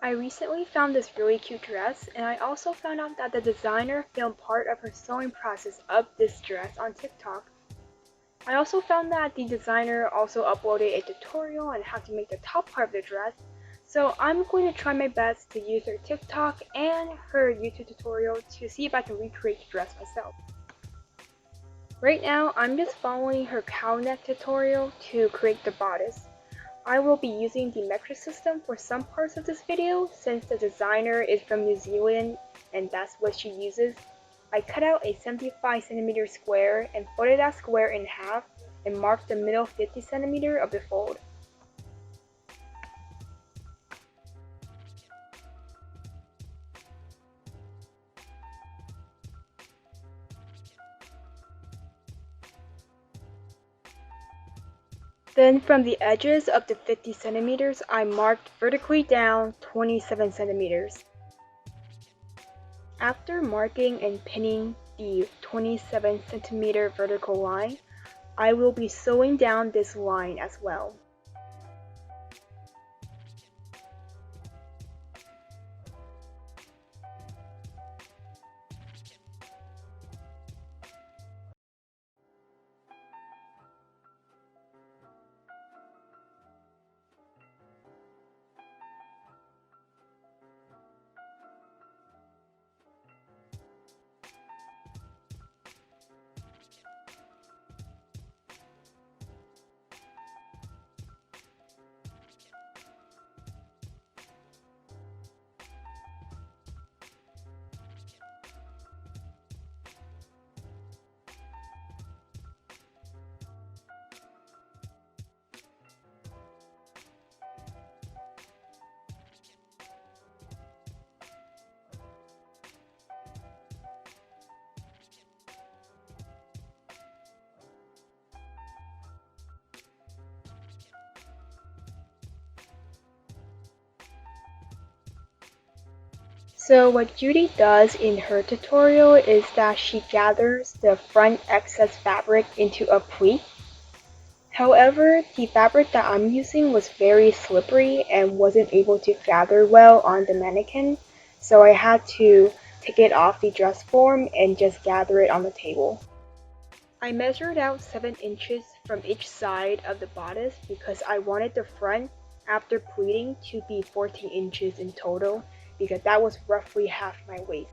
I recently found this really cute dress, and I also found out that the designer filmed part of her sewing process of this dress on TikTok. I also found that the designer also uploaded a tutorial on how to make the top part of the dress, so I'm going to try my best to use her TikTok and her YouTube tutorial to see if I can recreate the dress myself. Right now, I'm just following her cow neck tutorial to create the bodice. I will be using the metric system for some parts of this video since the designer is from New Zealand and that's what she uses. I cut out a 75cm square and folded that square in half and marked the middle 50cm of the fold. Then from the edges of the 50cm, I marked vertically down 27cm. After marking and pinning the 27cm vertical line, I will be sewing down this line as well. So what Judy does in her tutorial is that she gathers the front excess fabric into a pleat. However, the fabric that I'm using was very slippery and wasn't able to gather well on the mannequin, so I had to take it off the dress form and just gather it on the table. I measured out 7 inches from each side of the bodice because I wanted the front after pleating to be 14 inches in total because that was roughly half my waist.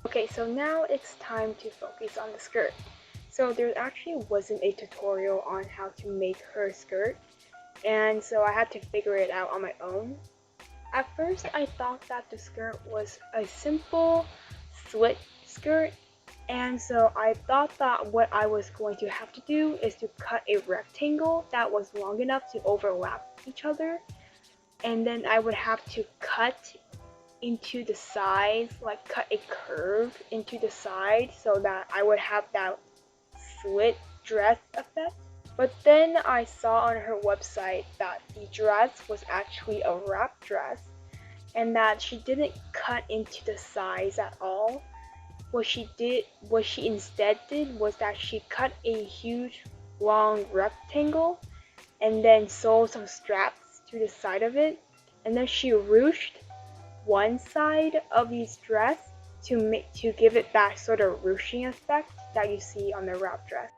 Okay, so now it's time to focus on the skirt. So there actually wasn't a tutorial on how to make her skirt, and so I had to figure it out on my own. At first I thought that the skirt was a simple slit skirt, And so I thought that what I was going to have to do is to cut a rectangle that was long enough to overlap each other, and then I would have to cut into the sides, like cut a curve into the side so that I would have that slit dress effect. But then I saw on her website that the dress was actually a wrap dress and that she didn't cut into the sides at all. What she instead did was that she cut a huge long rectangle and then sewed some straps to the side of it, and then she ruched one side of this dress to give it that sort of ruching effect that you see on the wrap dress.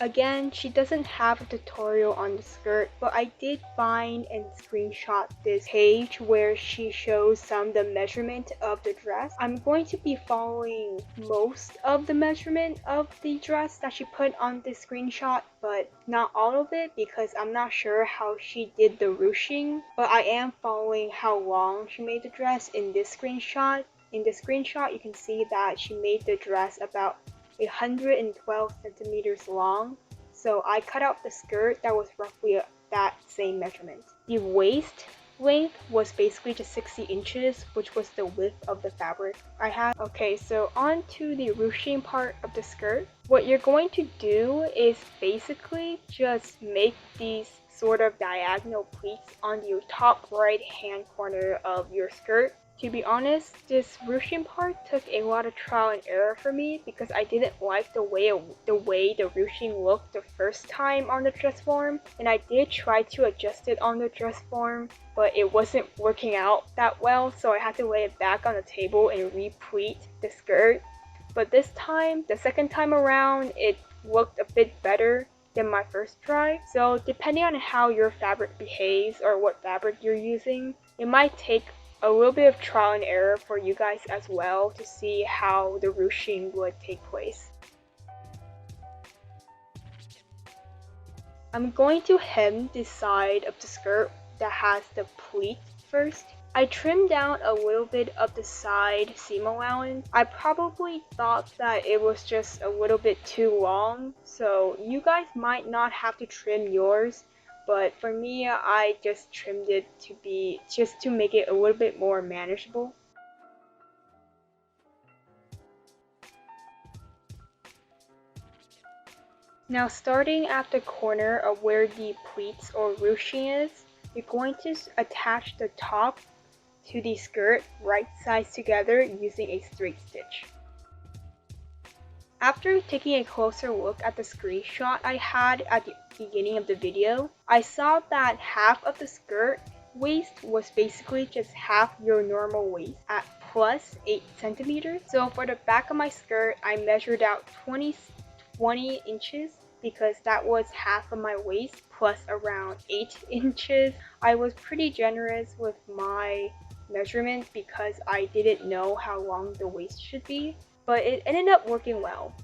Again, she doesn't have a tutorial on the skirt, but I did find and screenshot this page where she shows some of the measurement of the dress. I'm going to be following most of the measurement of the dress that she put on this screenshot, but not all of it because I'm not sure how she did the ruching, but I am following how long she made the dress in this screenshot. In the screenshot, you can see that she made the dress about 112 centimeters long, so I cut out the skirt that was roughly that same measurement. The waist length was basically just 60 inches, which was the width of the fabric I had. Okay, so on to the ruching part of the skirt. What you're going to do is basically just make these sort of diagonal pleats on the top right hand corner of your skirt. To be honest, this ruching part took a lot of trial and error for me because I didn't like the way the ruching looked the first time on the dress form, and I did try to adjust it on the dress form, but it wasn't working out that well, so I had to lay it back on the table and re-pleat the skirt. But this time, the second time around, it looked a bit better than my first try. So depending on how your fabric behaves or what fabric you're using, it might take a little bit of trial and error for you guys as well to see how the ruching would take place. I'm going to hem the side of the skirt that has the pleat first. I trimmed down a little bit of the side seam allowance. I probably thought that it was just a little bit too long, so you guys might not have to trim yours, but for me, I just trimmed it to make it a little bit more manageable. Now starting at the corner of where the pleats or ruching is, you're going to attach the top to the skirt right sides together using a straight stitch. After taking a closer look at the screenshot I had at the beginning of the video, I saw that half of the skirt waist was basically just half your normal waist at plus 8 centimeters. So for the back of my skirt, I measured out 20 inches because that was half of my waist plus around 8 inches. I was pretty generous with my measurement because I didn't know how long the waist should be, but it ended up working well.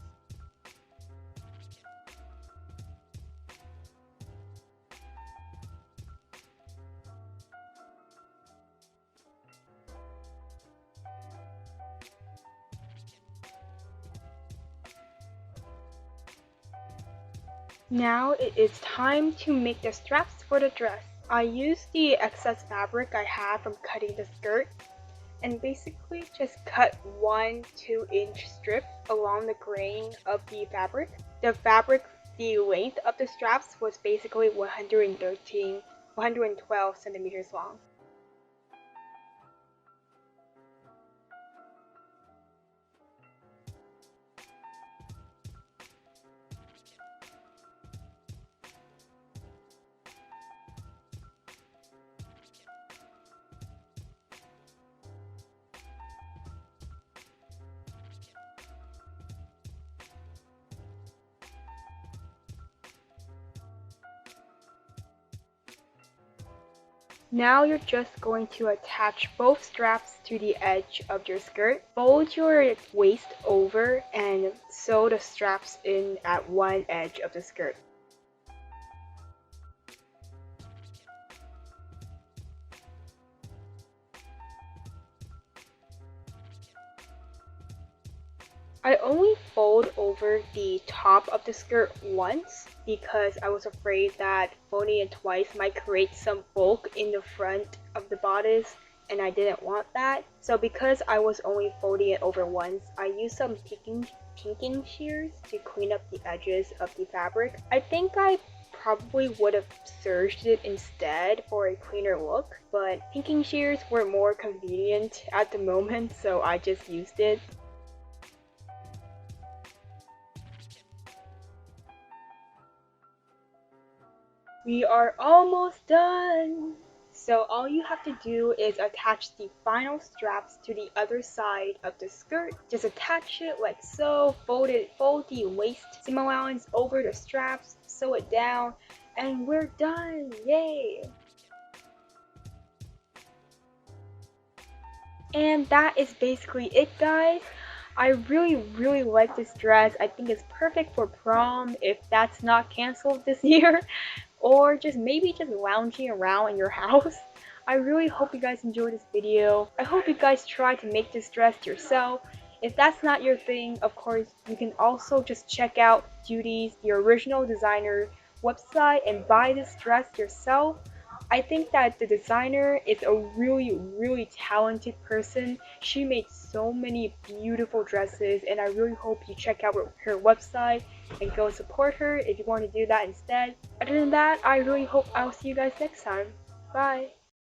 Now it is time to make the straps for the dress. I used the excess fabric I had from cutting the skirt and basically just cut one 2-inch strip along the grain of the fabric. The length of the straps was basically 112 centimeters long. Now you're just going to attach both straps to the edge of your skirt. Fold your waist over and sew the straps in at one edge of the skirt. I only fold over the top of the skirt once because I was afraid that folding it twice might create some bulk in the front of the bodice, and I didn't want that. So because I was only folding it over once, I used some pinking shears to clean up the edges of the fabric. I think I probably would have serged it instead for a cleaner look, but pinking shears were more convenient at the moment, so I just used it. We are almost done! So all you have to do is attach the final straps to the other side of the skirt. Just attach it like so, fold the waist seam allowance over the straps, sew it down, and we're done! Yay! And that is basically it, guys. I really like this dress. I think it's perfect for prom if that's not canceled this year, or just maybe just lounging around in your house. I really hope you guys enjoyed this video. I hope you guys try to make this dress yourself. If that's not your thing, of course, you can also just check out Judy's, the original designer website, and buy this dress yourself. I think that the designer is a really talented person. She made so many beautiful dresses, and I really hope you check out her website and go support her if you want to do that instead. Other than that, I really hope I'll see you guys next time. Bye!